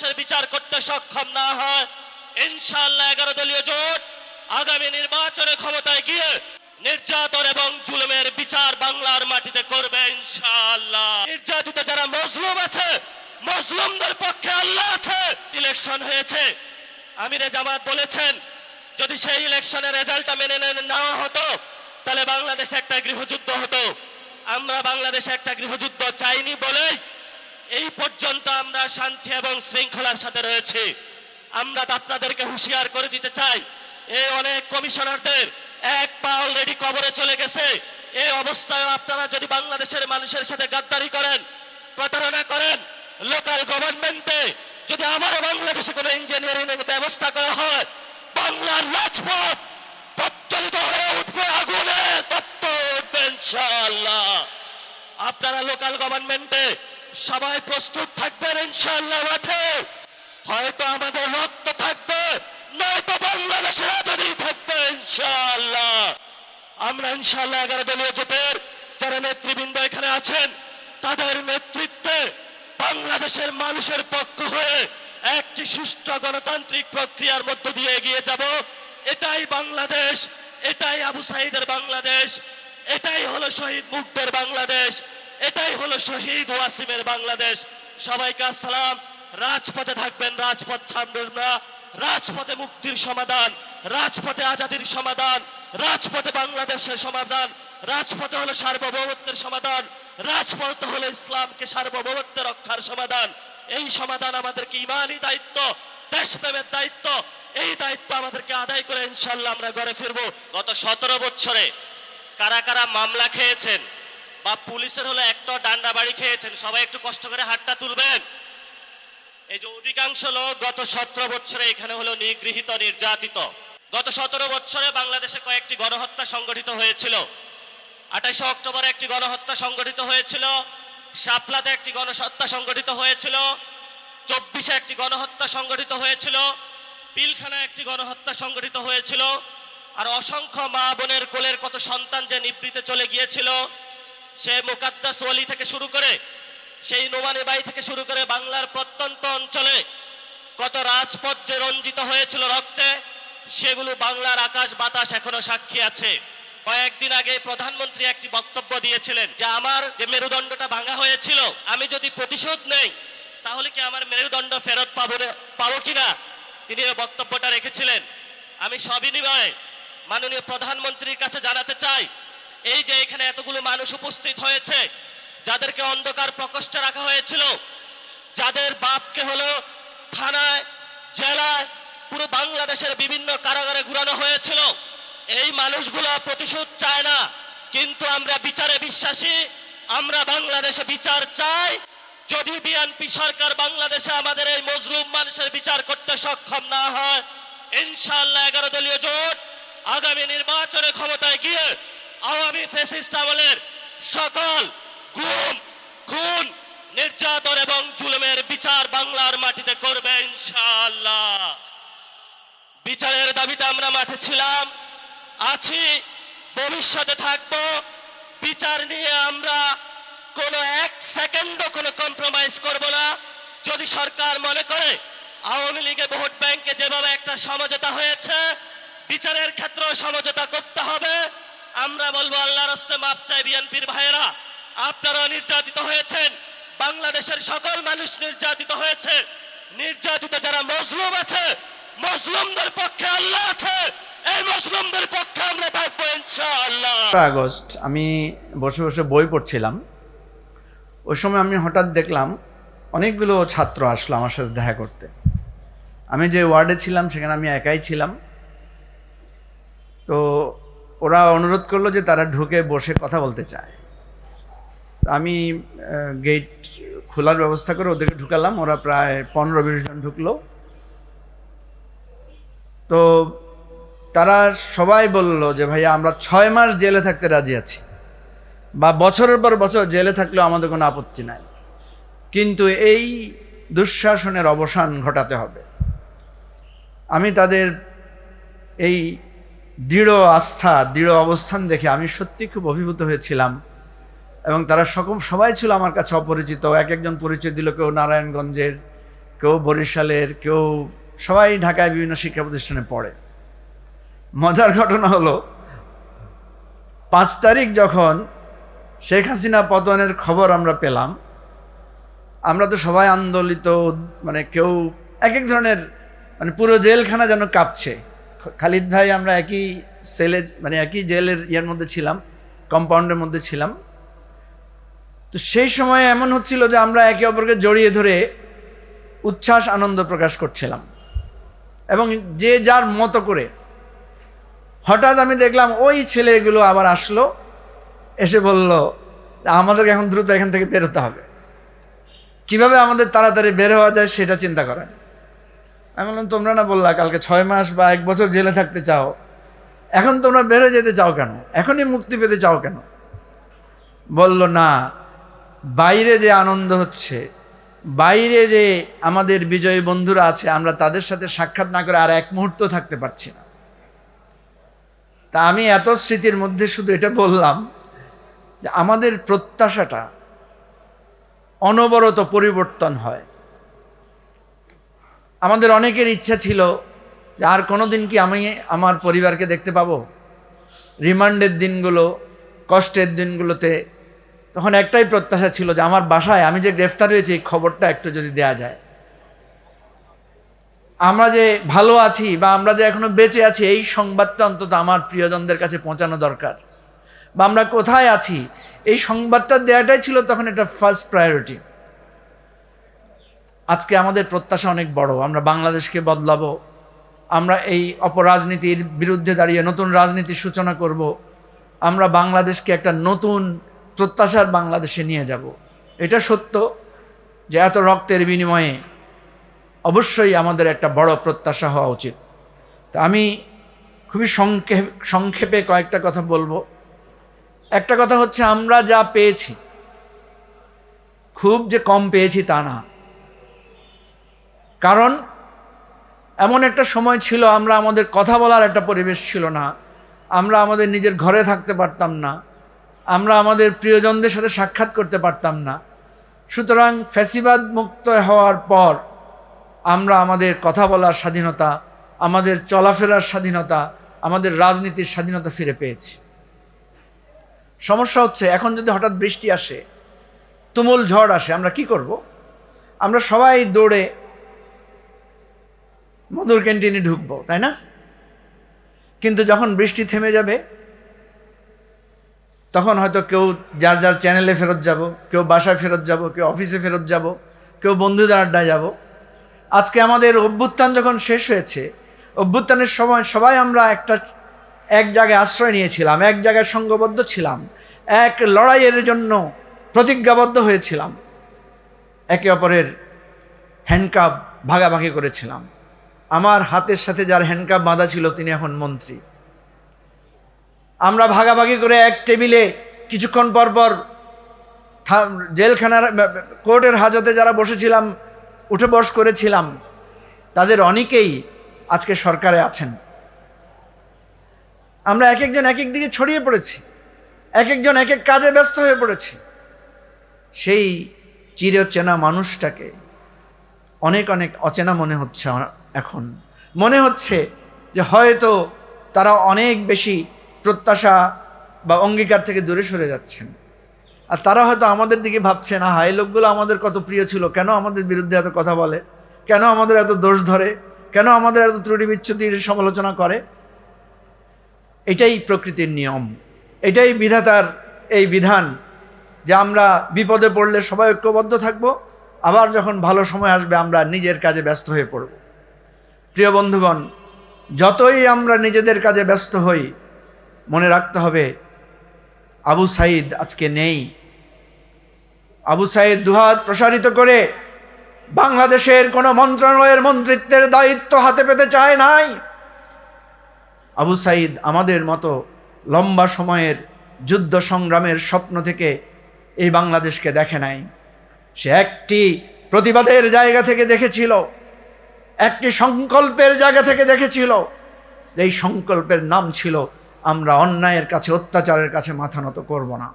মানুষের বিচার করতে সক্ষম না হয়, ইনশাআল্লাহ 11 দলীয় জোট আগামী নির্বাচনে ক্ষমতায় গিয়ে নির্যাতন এবং জুলুমের বিচার বাংলার মাটিতে করবে ইনশাআল্লাহ। নির্যাতিত যারা মজলুম আছে, মজলুমদের পক্ষে আল্লাহ আছে। ইলেকশন হয়েছে, আমিরে জামাত বলেছেন যদি সেই ইলেকশনের রেজাল্টটা মেনে নেওয়া হতো তাহলে বাংলাদেশে একটা গৃহযুদ্ধ হতো। আমরা বাংলাদেশে একটা গৃহযুদ্ধ চাইনি বলেই এই পর্যন্ত আমরা শান্তি এবং শৃঙ্খলার সাথে রয়েছি। আমরা তো আপনাদেরকে হুঁশিয়ার করে দিতে চাই, এই অনেক কমিশনারদের এক পা অলরেডি কবরে চলে গেছে। এই অবস্থায় আপনারা যদি বাংলাদেশের মানুষের সাথে গাদ্দারি করেন, প্রতারণা করেন, লোকাল গভর্নমেন্টে যদি আবার বাংলাদেশে কোনো ইঞ্জিনিয়ারিং ব্যবস্থা করা হয়, বাংলার রাজপথ প্রজ্বলিত হয়ে উঠবে, আগুনে তপ্ত উঠবে ইনশাআল্লাহ। আপনারা লোকাল গভর্নমেন্টে সবাই প্রস্তুত থাকবেন ইনশাআল্লাহ। মাঠে হয়তো আমাদের রক্ত থাকবে, নয়তো বাংলাদেশের আজাদী থাকবে ইনশাআল্লাহ। আমরা ইনশাআল্লাহ 11 দলীয় জোটের যারা নেতৃবৃন্দ এখানে আছেন তাদের নেতৃত্বে বাংলাদেশের মানুষের পক্ষ হয়ে একটি সুষ্ঠু গণতান্ত্রিক প্রক্রিয়ার মধ্য দিয়ে এগিয়ে যাব। এটাই বাংলাদেশ, এটাই আবু সাঈদের বাংলাদেশ, এটাই হলো শহীদ মুগ্ধের বাংলাদেশ, এটাই হলো শহীদ ওয়াসিমের বাংলাদেশ। সবাইকে আসসালাম। রাজপথে থাকবেন, রাজপথ ছাড়বেন না। রাজপথে মুক্তির সমাধান, রাজপথে আজাদির সমাধান, রাজপথে বাংলাদেশের সমাধান, রাজপথে হলো সার্বভৌমত্বের সমাধান, রাজপথে হলো ইসলামকে সার্বভৌমত্বের রক্ষার সমাধান। এই সমাধান আমাদেরকে ইমানি দায়িত্ব, দেশপ্রেমের দায়িত্ব, এই দায়িত্ব আমাদেরকে আদায় করে ইনশাআল্লাহ আমরা ঘরে ফিরবো। গত 17 বছরে কারা কারা মামলা খেয়েছেন বা পুলিশের হলো একটা ডান্ডা বাড়ি খেয়েছেন, সবাই একটু কষ্ট করে হাতটা তুলবেন। এই যে অধিকাংশ লোক গত 17 বছরে এখানে হলো নিগৃহীত, নির্যাতিত। গত 17 বছরে বাংলাদেশে কয়েকটি গণহত্যা সংগঠিত হয়েছিল। 28 অক্টোবরে একটি গণহত্যা সংগঠিত হয়েছিল, শাপলাতে একটি গণহত্যা সংগঠিত হয়েছিল, 24-এ একটি গণহত্যা সংগঠিত হয়েছিল, পিলখানায় একটি গণহত্যা সংগঠিত হয়েছিল। আর অসংখ্য মা বোনের কোলের কত সন্তান যে নিবৃতে চলে গিয়েছিল, সে মুকাদ্দাস ওয়ালি থেকে শুরু করে সেই নোমানি বাই থেকে শুরু করে বাংলার প্রত্যন্ত অঞ্চলে কত রাজপথ যে রঞ্জিত হয়েছিল রক্তে, সেগুলো বাংলার আকাশ বাতাস এখনো সাক্ষী আছে। কয়েকদিন আগে প্রধানমন্ত্রী একটি বক্তব্য দিয়েছিলেন যে আমার যে মেরুদণ্ডটা ভাঙা হয়েছিল, আমি যদি প্রতিশোধ নেই তাহলে কি আমার মেরুদণ্ড ফেরত পাবো কিনা, তিনি এই বক্তব্যটা রেখেছিলেন। আমি সবিনয়ে মাননীয় প্রধানমন্ত্রীর কাছে জানাতে চাই, এই যে এখানে এতগুলো মানুষ উপস্থিত হয়েছে, যাদেরকে অন্ধকার প্রকোষ্ঠে রাখা হয়েছিল, যাদের বাপকে হলো থানায়, জেলায়, পুরো বাংলাদেশের বিভিন্ন কারাগারে ঘুরানো হয়েছিল, এই মানুষগুলো প্রতিশোধ চায় না, কিন্তু আমরা বিচারে বিশ্বাসী। আমরা বাংলাদেশে বিচার চাই। যদি বিএনপি সরকার বাংলাদেশে আমাদের এই মজলুম মানুষের বিচার করতে সক্ষম না হয়, ইনশাআল্লাহ 11 দলীয় জোট আগামী নির্বাচনে ক্ষমতায় গিয়ে আওয়ামী ফ্যাসিস্ট আমলের সকল গুম, খুন, নির্যাতন এবং জুলুমের বিচার বাংলার মাটিতে করবে ইনশাআল্লাহ। বিচারের দাবিতে আমরা মাঠে ছিলাম, আছি, ভবিষ্যতে থাকব। বিচার নিয়ে আমরা কোনো এক সেকেন্ডও কোনো কম্প্রোমাইজ করব না। যদি সরকার মনে করে আওয়ামী লীগে ভোট ব্যাংকে যেভাবে একটা সমঝোতা হয়েছে, বিচারের ক্ষেত্রেও সমঝোতা করতে হবে। আমরা বলবো আল্লাহর রাস্তে মাপ চাই বিএনপির ভাইয়েরা, আপনারা নির্যাতিত হয়েছেন, বাংলাদেশের সকল মানুষ নির্যাতিত হয়েছে। নির্যাতিত যারা মজলুম আছে, মজলুমদের পক্ষে আল্লাহ আছে, এই মজলুমদের পক্ষে আমরা থাকবো ইনশাআল্লাহ। আগস্ট আমি বসে বসে বই পড়ছিলাম, ওই সময় আমি হঠাৎ দেখলাম অনেকগুলো ছাত্র আসলো আমার সাথে দেখা করতে। আমি যে ওয়ার্ডে ছিলাম সেখানে আমি একাই ছিলাম। তো ওরা অনুরোধ করলো যে তারা ঢুকে বসে কথা বলতে চায়। আমি গেট খোলার ব্যবস্থা করে ওদেরকে ঢুকালাম। ওরা প্রায় 15-20 জন ঢুকলো। তো তারা সবাই বলল যে ভাইয়া আমরা 6 মাস জেলে থাকতে রাজি আছি, বা বছরের পর বছর জেলে থাকলেও আমাদের কোনো আপত্তি নাই, কিন্তু এই দুঃশাসনের অবসান ঘটাতে হবে। আমি তাদের এই দৃঢ় আস্থা, দৃঢ় অবস্থান দেখে আমি সত্যি খুব অভিভূত হয়েছিলাম। এবং তারা সবাই ছিল আমার কাছে অপরিচিত। এক একজন পরিচয় দিল, কেউ নারায়ণগঞ্জের, কেউ বরিশালের, কেউ সবাই ঢাকায় বিভিন্ন শিক্ষা প্রতিষ্ঠানে পড়ে। মজার ঘটনা হলো 5 তারিখ যখন শেখ হাসিনা পতনের খবর আমরা পেলাম, আমরা তো সবাই আন্দোলিত, মানে কেউ এক এক ধরনের, মানে পুরো জেলখানা যেন কাঁপছে। খালিদ ভাই আমরা একই সেলে, মানে একই জেলের ইয়ের মধ্যে ছিলাম, কম্পাউন্ডের মধ্যে ছিলাম। তো সেই সময় এমন হচ্ছিল যে আমরা একে অপরকে জড়িয়ে ধরে উচ্ছ্বাস আনন্দ প্রকাশ করছিলাম, এবং যে যার মতো করে। হঠাৎ আমি দেখলাম ওই ছেলেগুলো আবার আসলো, এসে বলল আমাদেরকে এখন দ্রুত এখান থেকে বেরোতে হবে, কিভাবে আমাদের তাড়াতাড়ি বের হওয়া যায় সেটা চিন্তা করেন। আমি বললাম তোমরা না বললা কালকে 6 মাস বা 1 বছর জেলে থাকতে চাও, এখন তোমরা বের হয়ে যেতে চাও কেন, এখনই মুক্তি পেতে চাও কেন? বলল না, বাইরে যে আনন্দ হচ্ছে, বাইরে যে আমাদের বিজয়ী বন্ধুরা আছে, আমরা তাদের সাথে সাক্ষাৎ না করে আর এক মুহূর্ত থাকতে পারছি না। তা আমি এত স্মৃতির মধ্যে শুধু এটা বললাম যে আমাদের প্রত্যাশাটা অনবরত পরিবর্তন হয়। আমাদের অনেকের ইচ্ছা ছিল যে আর কোনোদিন কি আমি আমার পরিবারকে দেখতে পাবো। রিমান্ডের দিনগুলো, কষ্টের দিনগুলোতে তখন একটাই প্রত্যাশা ছিল যে আমার বাসায় আমি যে গ্রেফতার হয়েছি এই খবরটা একটু যদি দেয়া যায়, আমরা যে ভালো আছি বা আমরা যে এখনো বেঁচে আছি এই সংবাদটা অন্তত আমার প্রিয়জনদের কাছে পৌঁছানো দরকার, বা আমরা কোথায় আছি এই সংবাদটা দেওয়াটাই ছিল তখন এটা ফার্স্ট প্রায়োরিটি। আজকে আমাদের প্রত্যাশা অনেক বড়, আমরা বাংলাদেশকে বদলাবো, আমরা এই অপরাজনীতির বিরুদ্ধে দাঁড়িয়ে নতুন রাজনীতির সূচনা করব, আমরা বাংলাদেশকে একটা নতুন প্রত্যাশার বাংলাদেশে নিয়ে যাব। এটা সত্য যে এত রক্তের বিনিময়ে অবশ্যই আমাদের একটা বড় প্রত্যাশা হওয়া উচিত। তা আমি খুবই সংক্ষেপে কয়েকটা কথা বলবো। একটা কথা হচ্ছে, আমরা যা পেয়েছি খুব যে কম পেয়েছি তা না, কারণ এমন একটা সময় ছিল আমরা আমাদের কথা বলার একটা পরিবেশ ছিল না, আমরা আমাদের নিজের ঘরে থাকতে পারতাম না, আমরা আমাদের প্রিয়জনদের সাথে সাক্ষাৎ করতে পারতাম না। সুতরাং ফ্যাসিবাদ মুক্ত হওয়ার পর আমরা আমাদের কথা বলার স্বাধীনতা, আমাদের চলাফেরার স্বাধীনতা, আমাদের রাজনীতির স্বাধীনতা ফিরে পেয়েছি। সমস্যা হচ্ছে এখন যদি হঠাৎ বৃষ্টি আসে, তুমুল ঝড় আসে, আমরা কি করব? আমরা সবাই দৌড়ে মধুর ক্যান্টিনে ঢুকবো, তাই না? কিন্তু যখন বৃষ্টি থেমে যাবে তখন হয়তো কেউ যার যার চ্যানেলে ফেরত যাব, কেউ বাসায় ফেরত যাব, কেউ অফিসে ফেরত যাব, কেউ বন্ধুদের আড্ডায় যাব। আজকে আমাদের অভ্যুত্থান যখন শেষ হয়েছে, অভ্যুত্থানের সময় সবাই আমরা এক জায়গায় আশ্রয় নিয়েছিলাম, এক জায়গায় সংঘবদ্ধ ছিলাম, এক লড়াইয়ের জন্য প্রতিজ্ঞাবদ্ধ হয়েছিলাম, একে অপরের হ্যান্ডকাপ ভাগাভাগি করেছিলাম। আমার হাতের সাথে যার হ্যান্ডকাপ বাঁধা ছিল তিনি এখন মন্ত্রী। আমরা ভাগাভাগি করে এক টেবিলে কিছুক্ষণ পর পর জেলখানার কোর্টের হাজতে যারা বসেছিলাম, উঠে বস করেছিলাম, তাদের অনেকেই আজকে সরকারে আছেন। আমরা এক একজন এক এক দিকে ছড়িয়ে পড়েছি, এক একজন এক এক কাজে ব্যস্ত হয়ে পড়েছি। সেই চিরচেনা মানুষটাকে অনেক অনেক অচেনা মনে হচ্ছে। এখন মনে হচ্ছে যে হয়তো তারা অনেক বেশি প্রত্যাশা বা অঙ্গীকার থেকে দূরে সরে যাচ্ছেন, আর তারা হয়তো আমাদের দিকে ভাবছে, না এই লোকগুলো আমাদের কত প্রিয় ছিল, কেন আমাদের বিরুদ্ধে এত কথা বলে, কেন আমাদের এত দোষ ধরে, কেন আমাদের এত ত্রুটি বিচ্যুতির সমালোচনা করে। এটাই প্রকৃতির নিয়ম, এটাই বিধাতার এই বিধান যে আমরা বিপদে পড়লে সবাই ঐক্যবদ্ধ থাকব, আবার যখন ভালো সময় আসবে আমরা নিজের কাজে ব্যস্ত হয়ে পড়ব। প্রিয় বন্ধুগণ, যতই আমরা নিজেদের কাজে ব্যস্ত হই, মনে রাখতে হবে আবু সাঈদ আজকে নেই। আবু সাঈদ দুহাত প্রসারিত করে বাংলাদেশের কোনো মন্ত্রণালয়ের মন্ত্রিত্বের দায়িত্ব হাতে পেতে চায় নাই। আবু সাঈদ আমাদের মতো লম্বা সময়ের যুদ্ধ সংগ্রামের স্বপ্ন থেকে এই বাংলাদেশকে দেখে নাই। সে একটি প্রতিবাদের জায়গা থেকে দেখেছিল, একটি সংকল্পের জায়গা থেকে দেখেছিল, এই সংকল্পের নাম ছিল আমরা অন্যায়ের কাছে, অত্যাচারের কাছে মাথা নত করব না।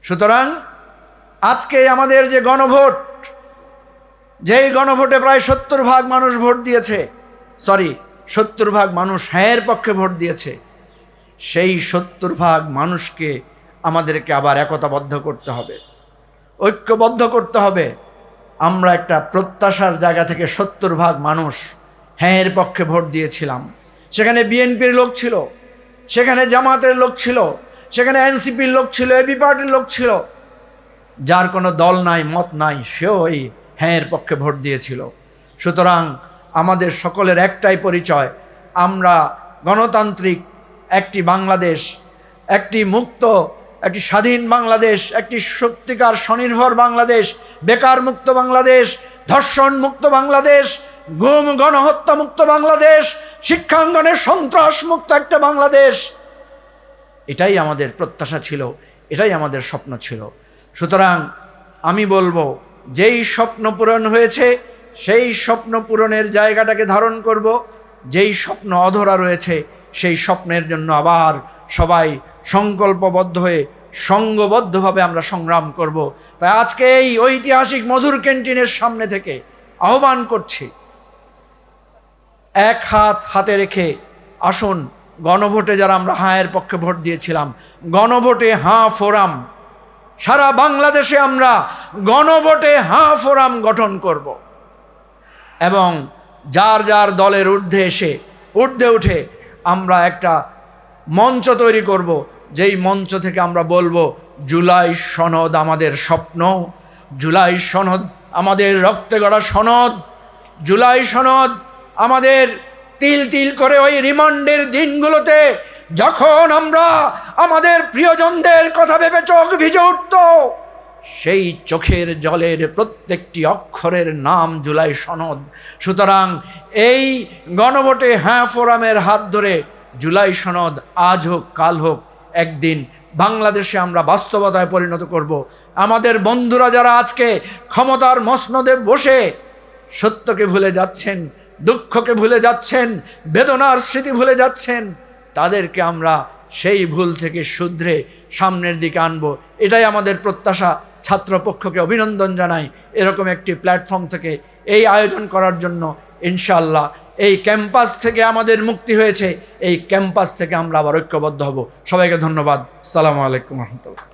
সুতরাং আজকে আমাদের যে গণভোট, যেই গণভোটে প্রায় 70% মানুষ ভোট দিয়েছে, 70% মানুষ হ্যাঁর পক্ষে ভোট দিয়েছে, সেই 70% মানুষকে আমাদেরকে আবার একতাবদ্ধ করতে হবে, ঐক্যবদ্ধ করতে হবে। আমরা একটা প্রত্যাশার জায়গা থেকে 70% মানুষ হ্যাঁর পক্ষে ভোট দিয়েছিলাম। সেখানে বিএনপির লোক ছিল, সেখানে জামাতের লোক ছিল, সেখানে এনসিপির লোক ছিল, এবি পার্টির লোক ছিল, যার কোনো দল নাই, মত নাই, সেও এই হ্যাঁর পক্ষে ভোট দিয়েছিল। সুতরাং আমাদের সকলের একটাই পরিচয়, আমরা গণতান্ত্রিক একটি বাংলাদেশ, একটি মুক্ত, একটি স্বাধীন বাংলাদেশ, একটি সত্যিকার স্বনির্ভর বাংলাদেশ, বেকার মুক্ত বাংলাদেশ, ধর্ষণ মুক্ত বাংলাদেশ, গুম গণহত্যা মুক্ত বাংলাদেশ, শিক্ষাঙ্গনের সন্ত্রাস মুক্ত একটা বাংলাদেশ। এটাই আমাদের প্রত্যাশা ছিল, এটাই আমাদের স্বপ্ন ছিল। সুতরাং আমি বলবো, যেই স্বপ্ন পূরণ হয়েছে সেই স্বপ্ন পূরণের জায়গাটাকে ধারণ করব, যেই স্বপ্ন অধরা রয়েছে সেই স্বপ্নের জন্য আবার সবাই সংকল্পবদ্ধ হয়ে সংঘবদ্ধভাবে আমরা সংগ্রাম করব। তাই আজকে এই ঐতিহাসিক মধুর ক্যান্টিনের সামনে থেকে আহ্বান করছি, এক হাত হাতে রেখে আসুন, গণভোটে যারা আমরা হাঁয়ের পক্ষে ভোট দিয়েছিলাম, গণভোটে হাঁ ফোরাম, সারা বাংলাদেশে আমরা গণভোটে হাঁ ফোরাম গঠন করব এবং যার যার দলের ঊর্ধ্বে উঠে আমরা একটা মঞ্চ তৈরি করব, যেই মঞ্চ থেকে আমরা বলবো, জুলাই সনদ আমাদের স্বপ্ন, জুলাই সনদ আমাদের রক্তে গড়া সনদ, জুলাই সনদ আমাদের তিল তিল করে ওই রিমান্ডের দিনগুলোতে যখন আমরা আমাদের প্রিয়জনদের কথা ভেবে চোখ ভিজে উঠত, সেই চোখের জলের প্রত্যেকটি অক্ষরের নাম জুলাই সনদ। সুতরাং এই গণভোটে হ্যাঁ ফোরামের হাত ধরে জুলাই সনদ আজ হোক কাল হোক একদিন বাংলাদেশে আমরা বাস্তবতায় পরিণত করব। আমাদের বন্ধুরা যারা আজকে ক্ষমতার মসনদে বসে সত্যকে ভুলে যাচ্ছেন, দুঃখকে ভুলে যাচ্ছেন, বেদনার স্মৃতি ভুলে যাচ্ছেন, তাদেরকে আমরা সেই ভুল থেকে শুধরে সামনের দিকে আনবো, এটাই আমাদের প্রত্যাশা। ছাত্রপক্ষকে অভিনন্দন জানাই এরকম একটি প্ল্যাটফর্ম থেকে এই আয়োজন করার জন্য। ইনশাআল্লাহ এই ক্যাম্পাস থেকে আমাদের মুক্তি হয়েছে, এই ক্যাম্পাস থেকে আমরা আবার ঐক্যবদ্ধ হব। সবাইকে ধন্যবাদ। আসসালামু আলাইকুম রহমতুল্লাহ।